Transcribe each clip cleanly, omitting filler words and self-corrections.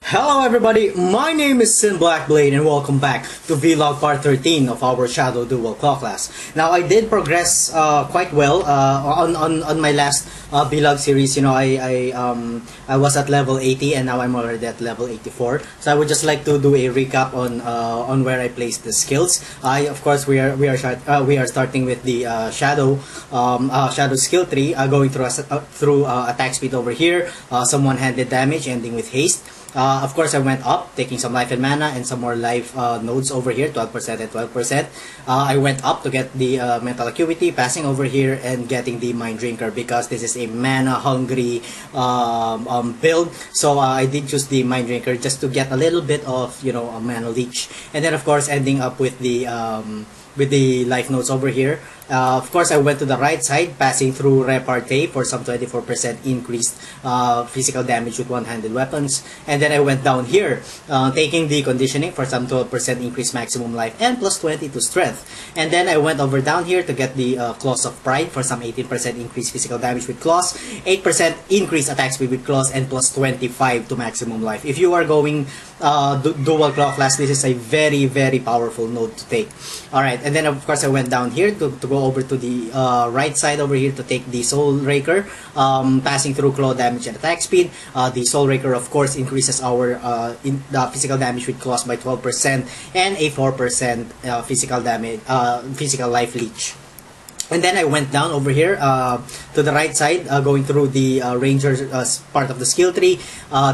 Hello everybody, my name is Blackblade and welcome back to Vlog Part 13 of our Shadow Dual Claw class. Now I did progress quite well on my last Vlog series. You know, I was at level 80 and now I'm already at level 84. So I would just like to do a recap on where I placed the skills. Of course we are starting with the Shadow skill tree, going through attack speed over here, some one-handed damage ending with haste. Of course, I went up, taking some life and mana and some more life nodes over here, 12% and 12%. I went up to get the mental acuity, passing over here and getting the mind drinker because this is a mana hungry build. So I did choose the mind drinker just to get a little bit of, you know, a mana leech, and then of course ending up with the life nodes over here. Of course, I went to the right side, passing through repartee for some 24% increased physical damage with one-handed weapons. And then I went down here, taking the conditioning for some 12% increased maximum life and plus 20 to strength. And then I went over down here to get the Claws of Pride for some 18% increased physical damage with claws, 8% increased attack speed with claws, and plus 25 to maximum life. If you are going dual claw class, this is a very, very powerful node to take. Alright, and then of course I went down here to go over to the right side over here to take the Soul Raker, passing through claw damage and attack speed. The Soul Raker of course increases our physical damage with claws by 12% and a 4% physical damage, physical life leech. And then I went down over here to the right side, going through the Ranger part of the skill tree,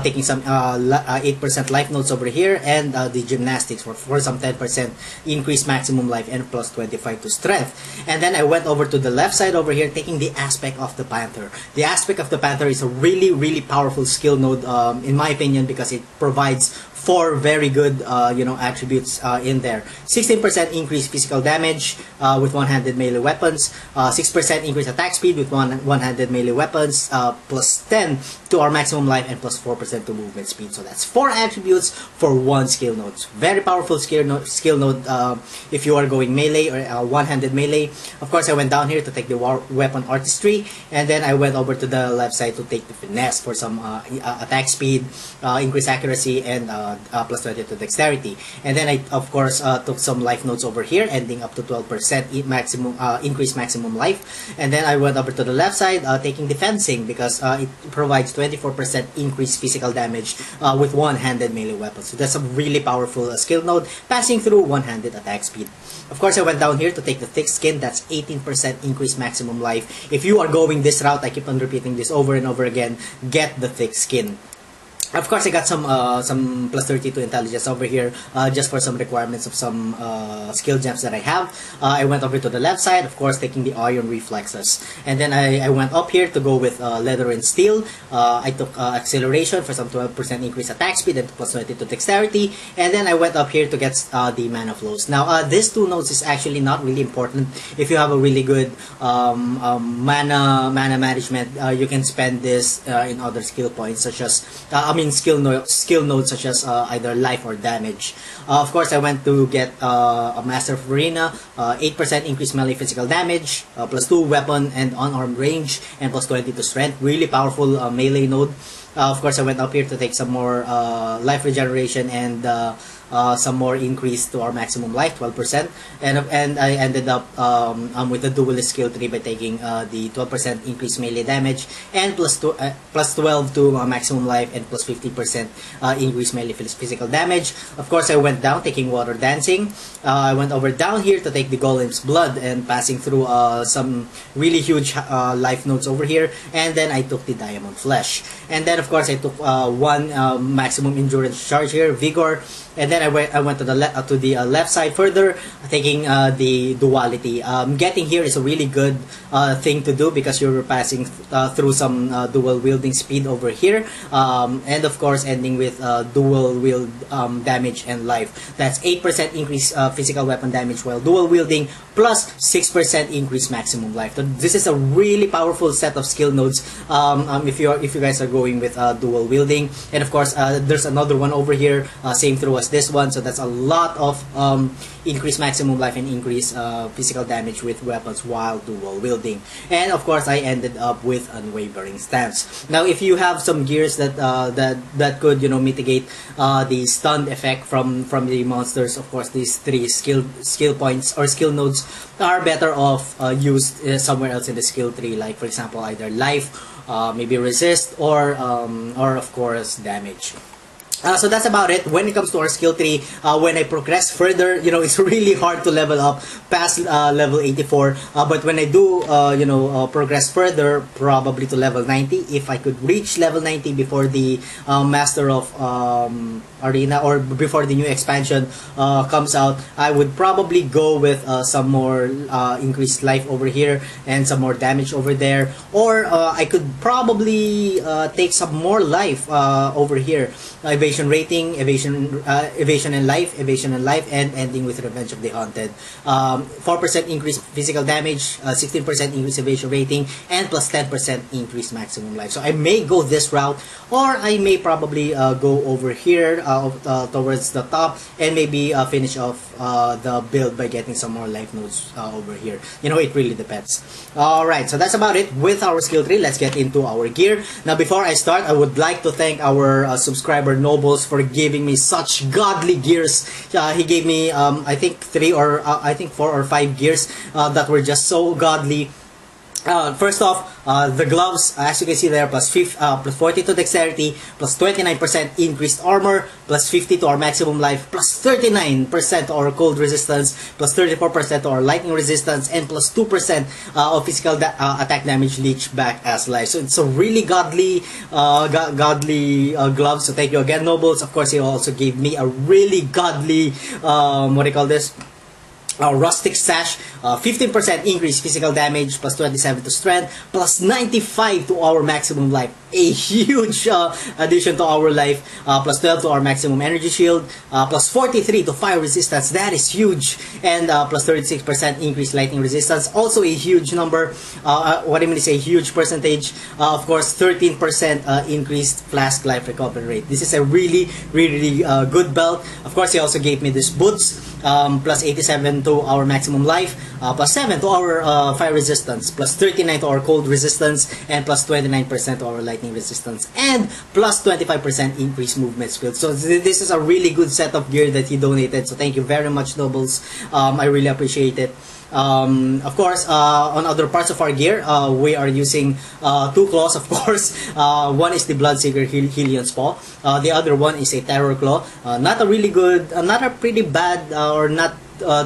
taking some 8% life nodes over here, and the Gymnastics for some 10% increased maximum life and plus 25 to strength. And then I went over to the left side over here, taking the Aspect of the Panther. The Aspect of the Panther is a really, really powerful skill node, in my opinion, because it provides 4 very good attributes in there. 16% increased physical damage with one-handed melee weapons, 6% increased attack speed with one-handed melee weapons, plus 10 to our maximum life and plus 4% to movement speed. So that's 4 attributes for 1 skill node. Very powerful skill node if you are going melee or one-handed melee. Of course, I went down here to take the weapon artistry, and then I went over to the left side to take the finesse for some attack speed, increased accuracy, and plus 20 to dexterity. And then I of course took some life nodes over here, ending up to 12% maximum increased maximum life. And then I went over to the left side, taking defensing because it provides 24% increased physical damage with one-handed melee weapons. So that's a really powerful skill node, passing through one-handed attack speed. Of course, I went down here to take the thick skin. That's 18% increased maximum life. If you are going this route, I keep on repeating this over and over again, get the thick skin. Of course, I got some plus 32 intelligence over here just for some requirements of some skill gems that I have. I went over to the left side, of course, taking the iron reflexes. And then I went up here to go with leather and steel. I took acceleration for some 12% increased attack speed and plus 20 to dexterity. And then I went up here to get the mana flows. Now, these 2 nodes is actually not really important. If you have a really good mana management, you can spend this in other skill points such as skill nodes such as either life or damage. Of course, I went to get a Master of Arena, 8% increased melee physical damage, plus 2 weapon and unarmed range, and plus 20 to strength. Really powerful melee node. Of course, I went up here to take some more life regeneration and some more increase to our maximum life, 12%, and I ended up with the duelist skill tree by taking the 12% increased melee damage and plus 12 to maximum life and plus 50% increased melee physical damage. Of course, I went down taking water dancing. I went over down here to take the Golem's blood and passing through some really huge life nodes over here, and then I took the diamond flesh. And then of course I took 1 maximum endurance charge here, vigor. And then I went to the left side further, taking the duality. Getting here is a really good thing to do because you're passing through some dual wielding speed over here, and of course ending with dual wield damage and life. That's 8% increased physical weapon damage while dual wielding, plus 6% increased maximum life. So this is a really powerful set of skill nodes if you guys are going with dual wielding. And of course there's another one over here, same through as this one, so that's a lot of increased maximum life and increased physical damage with weapons while dual wielding. And of course, I ended up with unwavering stance. Now, if you have some gears that that could, you know, mitigate the stun effect from the monsters, of course, these three skill points or skill nodes are better off used somewhere else in the skill tree, like for example either life, maybe resist, or of course damage. So that's about it when it comes to our skill tree. When I progress further, you know, it's really hard to level up past level 84. But when I do, you know, progress further, probably to level 90, if I could reach level 90 before the Master of Arena, or before the new expansion comes out, I would probably go with some more increased life over here and some more damage over there. Or I could probably take some more life over here. Evasion rating, evasion and life, and ending with Revenge of the Haunted. 4% increased physical damage, 16% increased evasion rating, and plus 10% increased maximum life. So I may go this route, or I may probably go over here towards the top, and maybe finish off the build by getting some more life nodes over here. You know, it really depends. Alright, so that's about it with our skill tree. Let's get into our gear. Now, before I start, I would like to thank our subscriber Nobles for giving me such godly gears. He gave me I think 4 or 5 gears that were just so godly. First off, the gloves, as you can see there, plus 40 to dexterity, plus 29% increased armor, plus 50 to our maximum life, plus 39% to our cold resistance, plus 34% to our lightning resistance, and plus 2% of physical attack damage leech back as life. So it's a really godly gloves. So thank you again, Nobles. Of course, he also gave me a really godly what do you call this? Rustic Sash, 15% increased physical damage, plus 27 to strength, plus 95 to our maximum life. A huge addition to our life, plus 12 to our maximum energy shield, plus 43 to fire resistance. That is huge. And plus 36% increased lightning resistance. Also a huge number. What I mean to say, huge percentage. Of course, 13% increased flask life recovery rate. This is a really good belt. Of course, he also gave me these boots. Plus 87 to our maximum life, plus 7 to our fire resistance, plus 39 to our cold resistance, and plus 29% to our lightning resistance, and plus 25% increased movement speed. So this is a really good set of gear that he donated. So thank you very much, Nobles. I really appreciate it. Of course, on other parts of our gear, we are using 2 claws, of course. One is the Bloodseeker Helion Paw. The other one is a Terror Claw. Not a really good, not a pretty bad, or not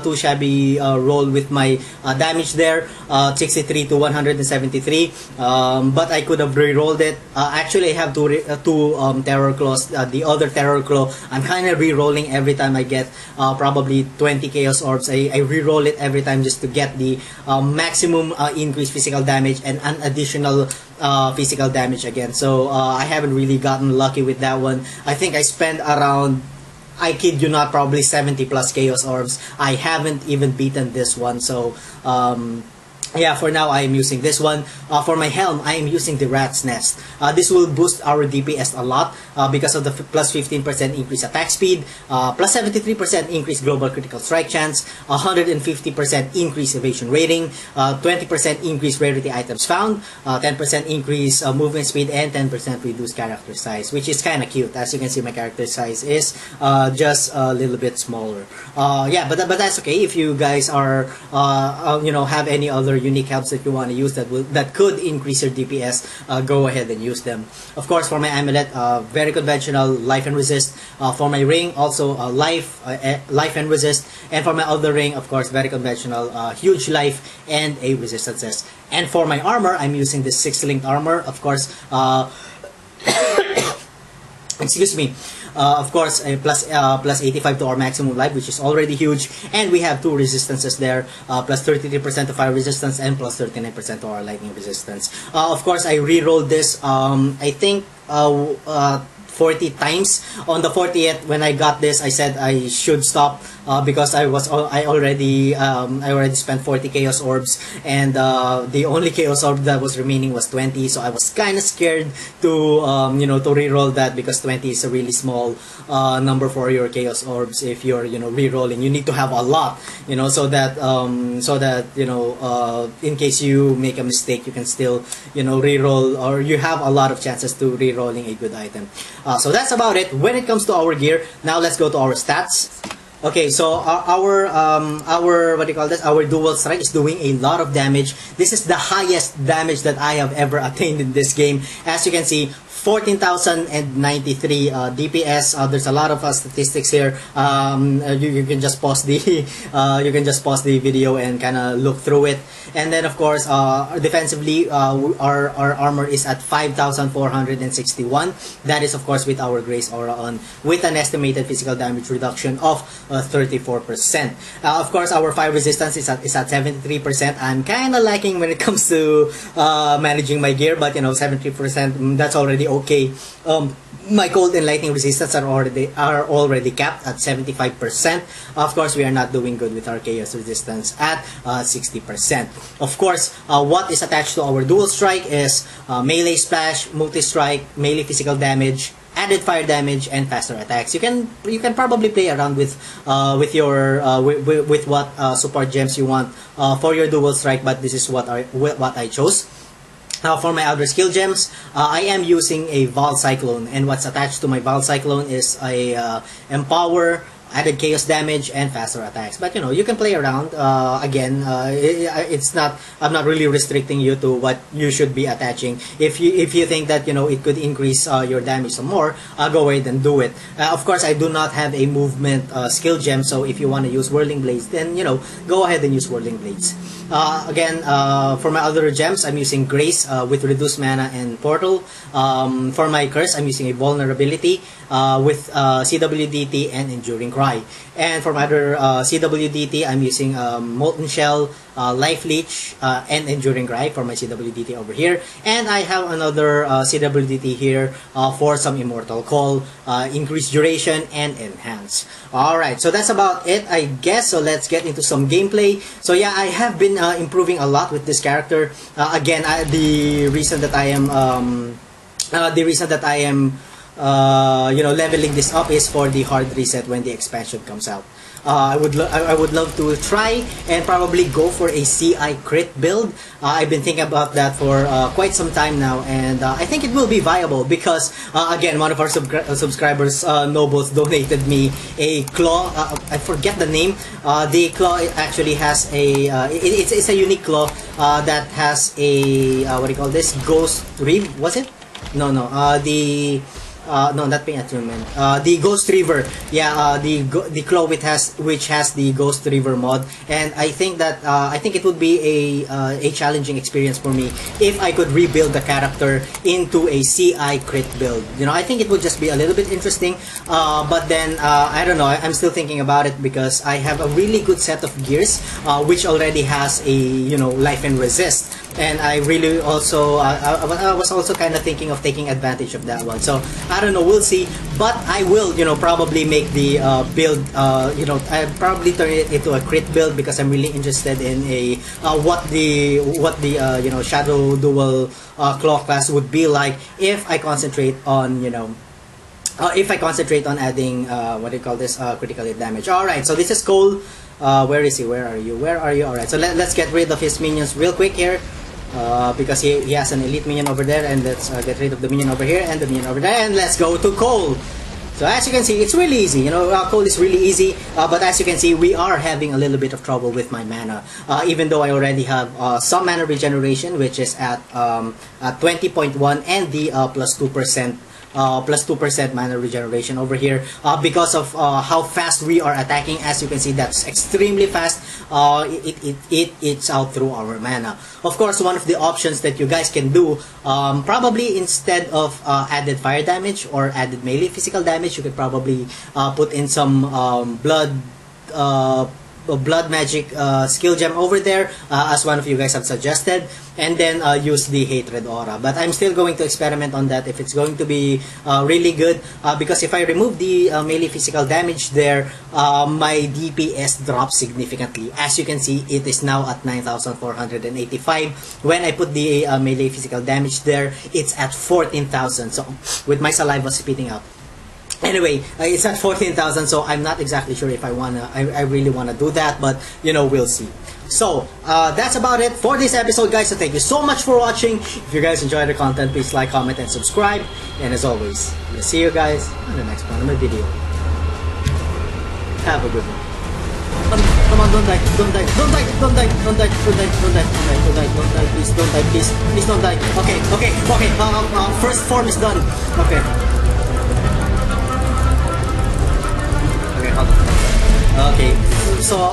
too shabby roll with my damage there, 63 to 173, but I could have re-rolled it. Actually, I have two Terror Claws. The other Terror Claw, I'm kind of re-rolling every time I get probably 20 Chaos Orbs. I re-roll it every time just to get the maximum increased physical damage and an additional physical damage again. So I haven't really gotten lucky with that one. I think I spent around, I kid you not, probably 70 plus Chaos Orbs. I haven't even beaten this one, so yeah, for now I am using this one. For my helm, I am using the Rat's Nest. This will boost our DPS a lot because of the plus 15% increased attack speed, plus 73% increased global critical strike chance, 150% increased evasion rating, 20% increased rarity items found, 10% increased movement speed, and 10% reduced character size, which is kind of cute. As you can see, my character size is just a little bit smaller. Yeah, but that's okay. If you guys are you know, have any other unique helps that you want to use that could increase your DPS, go ahead and use them. Of course, for my amulet, very conventional, life and resist. For my ring, also life and resist. And for my other ring, of course, very conventional, huge life and a resistances. And for my armor, I'm using the 6-linked armor, of course. Excuse me. Of course, plus 85 to our maximum life, which is already huge, and we have 2 resistances there, plus 33% to fire resistance and plus 39% to our lightning resistance. Of course, I re-rolled this, I think 40 times. On the 40th, when I got this, I said I should stop because I already spent 40 Chaos Orbs, and the only Chaos Orb that was remaining was 20. So I was kind of scared to to reroll that, because 20 is a really small number for your Chaos Orbs. If you're rerolling, you need to have a lot, so that in case you make a mistake, you can still reroll, or you have a lot of chances to rerolling a good item. So that's about it when it comes to our gear. Now let's go to our stats. Okay, so our what do you call this? Our dual strike is doing a lot of damage. This is the highest damage that I have ever attained in this game. As you can see, 14,093 DPS. There's a lot of statistics here. You can just pause the video and kind of look through it. And then of course, defensively, our armor is at 5,461. That is of course with our Grace Aura on, with an estimated physical damage reduction of 34%. Of course, our fire resistance is at 73%. I'm kind of lacking when it comes to managing my gear, but 73%, that's already okay. My cold and lightning resistance are already capped at 75%. Of course, we are not doing good with our chaos resistance at 60%. Of course, what is attached to our dual strike is melee splash, multi-strike, melee physical damage, added fire damage, and faster attacks. You can probably play around with what support gems you want for your dual strike, but this is what I chose. For my other skill gems, I am using a Val Cyclone, and what's attached to my Val Cyclone is a Empower, added chaos damage, and faster attacks. But you can play around. Again, I'm not really restricting you to what you should be attaching. If you think that it could increase your damage some more, go ahead and do it. Of course, I do not have a movement skill gem, so if you want to use Whirling Blades, then go ahead and use Whirling Blades. Again, for my other gems, I'm using Grace with reduced mana and Portal. For my curse, I'm using a vulnerability with CWDT and Enduring Cry. And for my other CWDT, I'm using Molten Shell, Life Leech, and Enduring Cry for my CWDT over here. And I have another CWDT here for some Immortal Call, Increased Duration, and Enhance. Alright, so that's about it, I guess. So let's get into some gameplay. So yeah, I have been improving a lot with this character. Again, the reason that I am leveling this up is for the hard reset when the expansion comes out. I would love to try and probably go for a CI crit build. I've been thinking about that for quite some time now, and I think it will be viable because again, one of our subscribers, Nobles, donated me a claw. I forget the name. The claw actually has a it's a unique claw that has a what do you call this? Ghost Reeve, was it? No, no, not paying attunement. The Ghost Reaver, yeah, the claw which has the Ghost Reaver mod, and I think that I think it would be a challenging experience for me if I could rebuild the character into a CI crit build. I think it would just be a little bit interesting, but then I don't know. I'm still thinking about it because I have a really good set of gears which already has a life and resist. And I really also I was also kind of thinking of taking advantage of that one. So I don't know, we'll see. But I will probably make the build. I probably turn it into a crit build because I'm really interested in a what the Shadow Dual Claw class would be like if I concentrate on adding what do you call this, critical hit damage. All right, so this is Cole. Where is he? Where are you? Where are you? All right, so let's get rid of his minions real quick here. Because he has an elite minion over there, and let's get rid of the minion over here and the minion over there, and let's go to Cole. So as you can see, it's really easy. Cole is really easy, but as you can see, we are having a little bit of trouble with my mana. Even though I already have some mana regeneration, which is at 20.1, and the plus 2% mana regeneration over here because of how fast we are attacking. As you can see, that's extremely fast. It eats out through our mana. Of course, one of the options that you guys can do, probably instead of added fire damage or added melee physical damage, you could probably put in some blood blood magic skill gem over there, as one of you guys have suggested, and then use the hatred aura. But I'm still going to experiment on that if it's going to be really good, because if I remove the melee physical damage there, my DPS drops significantly. As you can see, it is now at 9,485. When I put the melee physical damage there, it's at 14,000. So with my saliva spitting out. Anyway, it's at 14,000, so I'm not exactly sure if I really wanna do that, but you know, we'll see. So that's about it for this episode, guys. So thank you so much for watching. If you guys enjoyed the content, please like, comment, and subscribe. And as always, we'll see you guys on the next part of my video. Have a good one. Come on, don't die, don't die, don't die, don't die, don't die, don't die, don't die, don't die, don't die, please don't die, please don't die. Okay, first form is done. Okay.